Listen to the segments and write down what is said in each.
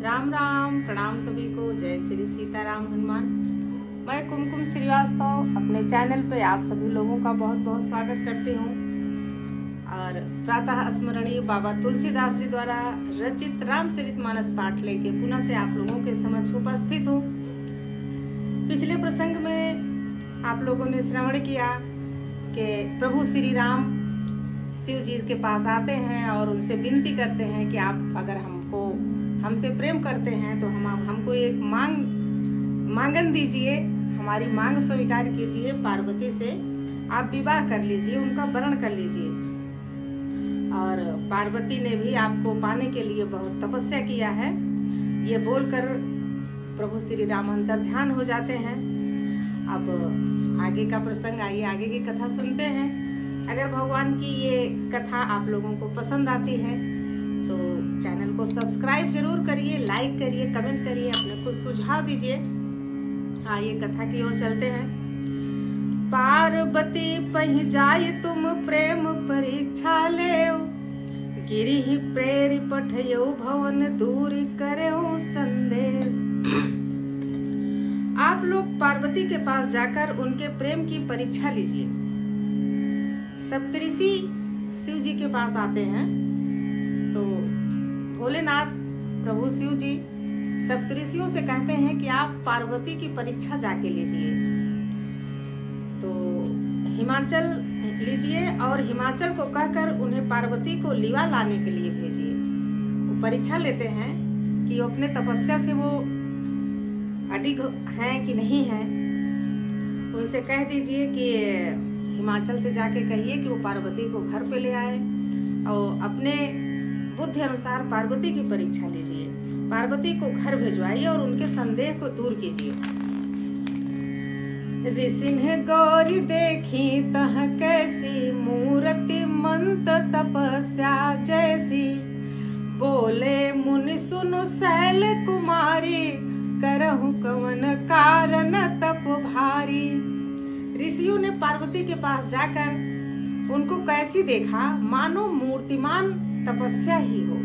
राम राम, प्रणाम सभी को। जय श्री सीताराम हनुमान। मैं कुमकुम श्रीवास्तव अपने चैनल पे आप सभी लोगों का बहुत बहुत स्वागत करती हूँ। और प्रातः स्मरणीय बाबा तुलसीदास जी द्वारा रचित रामचरितमानस पाठ लेके पुनः से आप लोगों के समक्ष उपस्थित हूँ। पिछले प्रसंग में आप लोगों ने श्रवण किया कि प्रभु श्री राम शिव जी के पास आते हैं और उनसे विनती करते हैं कि आप अगर हमसे प्रेम करते हैं तो हमको एक मांगन दीजिए, हमारी मांग स्वीकार कीजिए, पार्वती से आप विवाह कर लीजिए, उनका वरण कर लीजिए। और पार्वती ने भी आपको पाने के लिए बहुत तपस्या किया है। ये बोलकर प्रभु श्री राम अंतर ध्यान हो जाते हैं। अब आगे का प्रसंग, आइए आगे की कथा सुनते हैं। अगर भगवान की ये कथा आप लोगों को पसंद आती है तो चैनल को सब्सक्राइब जरूर करिए, लाइक करिए, कमेंट करिए, अपने कुछ सुझाव दीजिए। आइए कथा की ओर चलते हैं। पार्वती पहि जाय तुम प्रेम परीक्षा लेओ, गिरि प्रेरि पठयो भवन दूर करो संदेह। आप लोग पार्वती के पास जाकर उनके प्रेम की परीक्षा लीजिए। सप्तऋषि शिव जी के पास आते हैं तो भोलेनाथ प्रभु शिव जी सप्तऋषियों से कहते हैं कि आप पार्वती की परीक्षा जाके लीजिए। तो हिमाचल लीजिए और हिमाचल को कहकर उन्हें पार्वती को लीवा लाने के लिए भेजिए। वो परीक्षा लेते हैं कि अपने तपस्या से वो अडिग हैं कि नहीं हैं। उनसे कह दीजिए कि हिमाचल से जाके कहिए कि वो पार्वती को घर पे ले आए और अपने बुद्धि अनुसार पार्वती की परीक्षा लीजिए। पार्वती को घर भिजवाइए और उनके संदेह को दूर कीजिए। ऋषि गौरी देखी तह कैसी, मूर्ति मंत तपस्या जैसी। बोले मुनि सुनो शैल कुमारी, करहु कवन कारण तप भारी। ऋषियों ने पार्वती के पास जाकर उनको कैसी देखा, मानो मूर्तिमान तपस्या ही हो,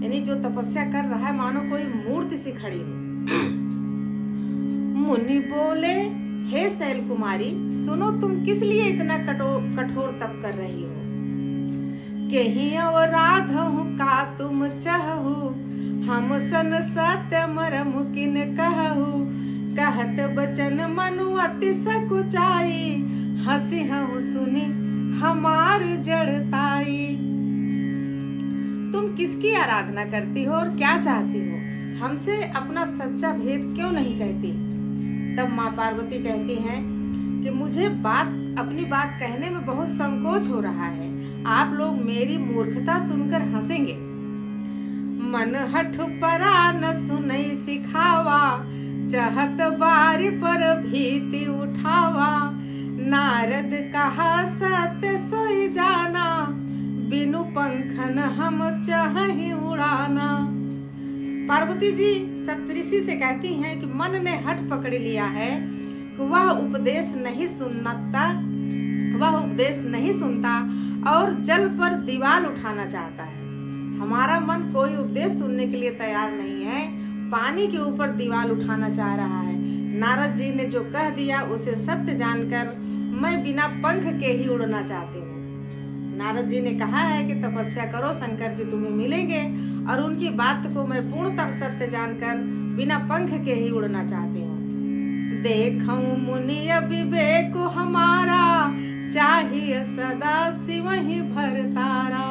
यानी जो तपस्या कर रहा है मानो कोई मूर्ति सी खड़ी हो। मुनि बोले, हे शैल कुमारी, सुनो तुम किस लिए इतना कठोर तप कर रही हो। कहीं अवराध हूँ का तुम चाहू, हम सन सत्य मरम किन कहू। कहत बचन मनु अति सकुचाई, हंसी हूँ सुनी हमार जड़ताई। तुम किसकी आराधना करती हो और क्या चाहती हो, हमसे अपना सच्चा भेद क्यों नहीं कहती। तब माँ पार्वती कहती हैं कि मुझे अपनी बात कहने में बहुत संकोच हो रहा है। आप लोग मेरी मूर्खता सुनकर हंसेंगे। मन हठ परा न सुनई सिखावा, चाहत बारी पर भीति उठावा। नारद कहा सत्य सोई जाना, बिनु पंखन हम चाहि उड़ाना। पार्वती जी सप्तऋषि से कहती हैं कि मन ने हठ पकड़ लिया है कि वह उपदेश नहीं सुनता और जल पर दीवार उठाना चाहता है। हमारा मन कोई उपदेश सुनने के लिए तैयार नहीं है, पानी के ऊपर दीवार उठाना चाह रहा है। नारद जी ने जो कह दिया उसे सत्य जानकर मैं बिना पंख के ही उड़ना चाहती हूँ। नारद जी ने कहा है कि तपस्या करो, शंकर जी तुम्हें मिलेंगे, और उनकी बात को मैं पूर्णतः सत्य जानकर बिना पंख के ही उड़ना चाहती हूँ। देखूं मुनि विवेक हमारा, चाहिए सदा शिव ही भरतारा।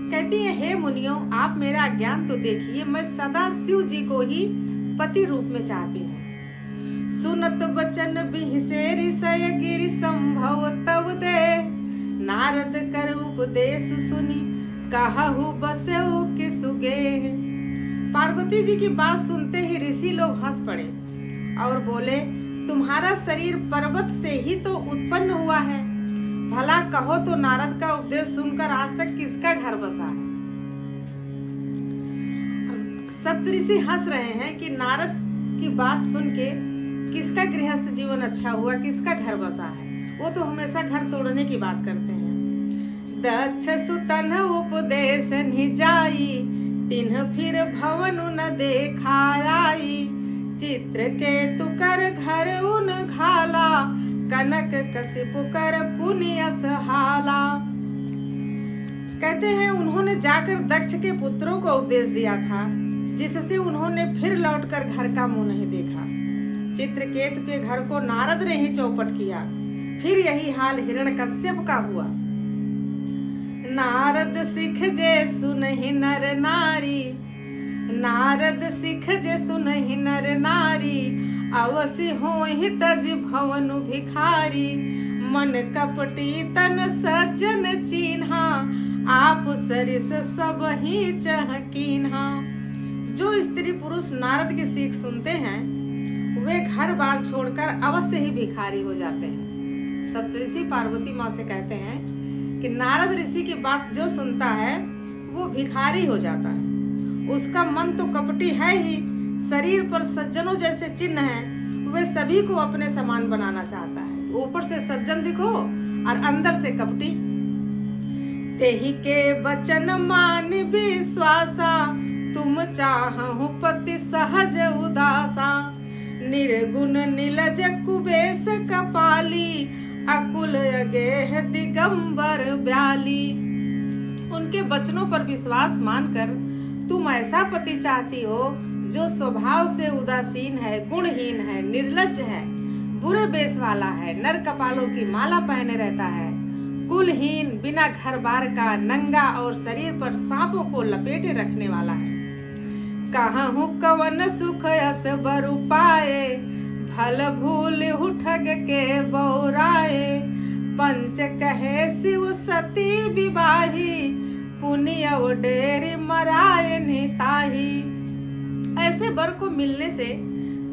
कहती है, हे मुनियों, आप मेरा ज्ञान तो देखिए, मैं सदा शिव जी को ही पति रूप में चाहती हूँ। सुनत बचन बिहसे ऋषय गिरि संभव तब दे, नारद कर उपदेश सुनी कहु बसऊ के सुगे। पार्वती जी की बात सुनते ही ऋषि लोग हंस पड़े और बोले, तुम्हारा शरीर पर्वत से ही तो उत्पन्न हुआ है, भला कहो तो नारद का उपदेश सुनकर आज तक किसका घर बसा है। सप्तऋषि हंस रहे हैं कि नारद की बात सुन के किसका गृहस्थ जीवन अच्छा हुआ, किसका घर बसा है। वो तो हमेशा घर तोड़ने की बात करते हैं। दक्ष सुतन उपदेश नि जाई, तिन्ह फिर भवन न देखा आई, चित्रकेतु कर घर उन घाला, कनक कशिपु कर पुण्य सहाला। कहते हैं उन्होंने जाकर दक्ष के पुत्रों को उपदेश दिया था, जिससे उन्होंने फिर लौटकर घर का मुंह नहीं देखा। चित्रकेतु के घर को नारद ने ही चौपट किया। फिर यही हाल हिरण्यकश्यप का हुआ। नारद सिख जे सुनहि नर नारी, नारद सिख जे सुनहि नर नारी, अवसि होहि तज भवन भिखारी, मन कपटी तन सज्जन चीन्हा, आप सरिस सब ही चह कीन्हा। जो स्त्री पुरुष नारद की सीख सुनते हैं वे घर बार छोड़कर अवश्य ही भिखारी हो जाते हैं। सप्तऋषि पार्वती माँ से कहते हैं कि नारद ऋषि की बात जो सुनता है वो भिखारी हो जाता है। उसका मन तो कपटी है ही, शरीर पर सज्जनों जैसे चिन्ह हैं, वे सभी को अपने समान बनाना चाहता है। ऊपर से सज्जन दिखो और अंदर से कपटी। तेहि के बचन मान विश्वासा, तुम चाहु पति सहज उदासा, निर्गुण नीलज कुबेश कपाली, अकुल अगेह दिगंबर ब्याली। उनके वचनों पर विश्वास मानकर तुम ऐसा पति चाहती हो जो स्वभाव से उदासीन है, गुणहीन है, निर्लज्ज है, बुरे बेस वाला है, नर कपालों की माला पहने रहता है, कुलहीन, बिना घर बार का, नंगा और शरीर पर सांपों को लपेटे रखने वाला है। कहूँ कवन सुख यस बरु पाए, भल भूल ठग के बौराए, पंच कहे शिव सती विवाही, पुण्य डेरी मराए निताही। ऐसे वर को मिलने से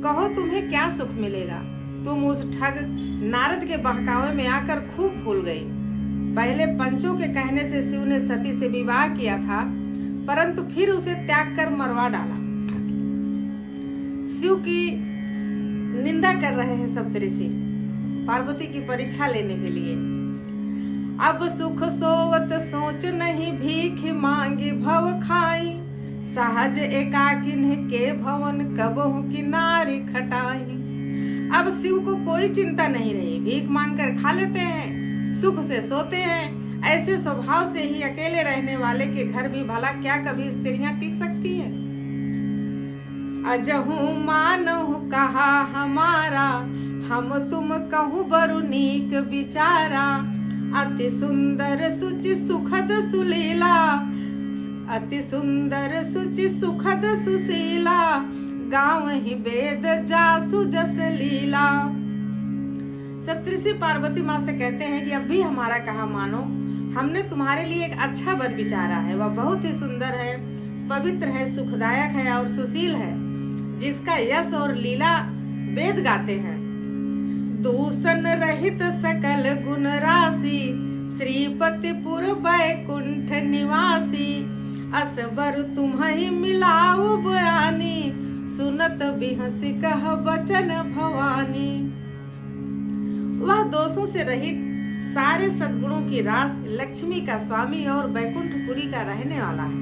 कहो तुम्हें क्या सुख मिलेगा। तुम उस ठग नारद के बहकावे में आकर खूब भूल गई। पहले पंचों के कहने से शिव ने सती से विवाह किया था, परंतु फिर उसे त्याग कर मरवा डाला। शिव की निंदा कर रहे हैं सप्तऋषि पार्वती की परीक्षा लेने के लिए। अब सुख सोवत सोच नहीं, भीख मांगी भव खाई, सहज एकाकिन के भवन कबहु की नारी खटाई। अब शिव को कोई चिंता नहीं रही, भीख मांग कर खा लेते हैं, सुख से सोते हैं। ऐसे स्वभाव से ही अकेले रहने वाले के घर भी भला क्या कभी स्त्रियां टिक सकती है। अजहू मानहु कहा हमारा, हम तुम कहूँ बरु नीक विचारा, अति सुंदर सुचि सुखद सुलीला, अति सुंदर सुचि सुखद सुशीला, गाँव ही वेद जासु जस लीला। सप्तऋषि पार्वती माँ से कहते हैं कि अब भी हमारा कहा मानो, हमने तुम्हारे लिए एक अच्छा वर विचारा है। वह बहुत ही सुंदर है, पवित्र है, सुखदायक है और सुशील है, जिसका यश और लीला वेद गाते हैं। दूषण रहित सकल गुण राशि, श्रीपतिपुर बैकुंठ निवासी, असबर तुम्हि मिलाऊ बयानी, सुनत बिहसी कह बचन भवानी। वह दोषों से रहित, सारे सद्गुणों की रास, लक्ष्मी का स्वामी और बैकुंठपुरी का रहने वाला है।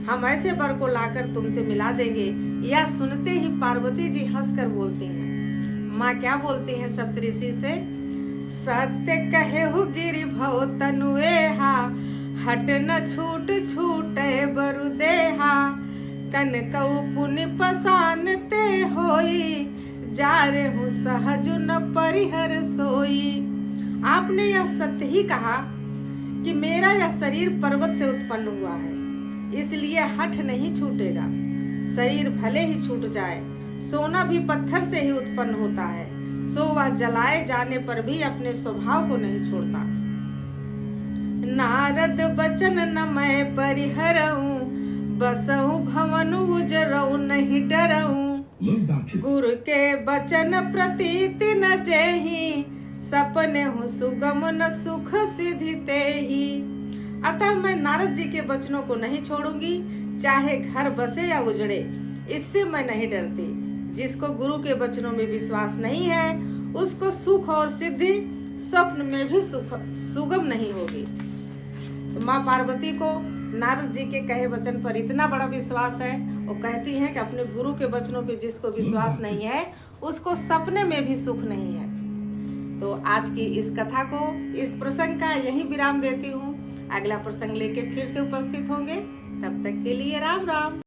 हम ऐसे वर को लाकर तुमसे मिला देंगे। या सुनते ही पार्वती जी हंसकर बोलती हैं। माँ क्या बोलती हैं सप्तऋषि से? सत्य कहे हो गिरि भव तनुएहा, हट न छूट छूटे बरु देहा, कनकऊ पुनि पसानते होई, जारे हूँ सहज न परिहर सोई। आपने यह सत्य ही कहा कि मेरा यह शरीर पर्वत से उत्पन्न हुआ है, इसलिए हठ नहीं छूटेगा। शरीर भले ही छूट जाए, सोना भी पत्थर से ही उत्पन्न होता है, सो वह जलाए जाने पर भी अपने स्वभाव को नहीं छोड़ता। नारद बचन न मैं परिहरऊं, बसहु भवन उजरऊ नहीं डरऊं, गुरु के बचन प्रतीति न जेहि, सपने हूँ सुगम न सुख सिद्धि तेहि। अतः मैं नारद जी के वचनों को नहीं छोड़ूंगी, चाहे घर बसे या उजड़े, इससे मैं नहीं डरती। जिसको गुरु के वचनों में विश्वास नहीं है, उसको सुख और सिद्धि स्वप्न में भी सुगम नहीं होगी। तो माँ पार्वती को नारद जी के कहे वचन पर इतना बड़ा विश्वास है। वो कहती हैं कि अपने गुरु के वचनों पे जिसको विश्वास नहीं है उसको सपने में भी सुख नहीं है। तो आज की इस कथा को, इस प्रसंग का यही विराम देती हूँ। अगला प्रसंग लेके फिर से उपस्थित होंगे। तब तक के लिए राम राम।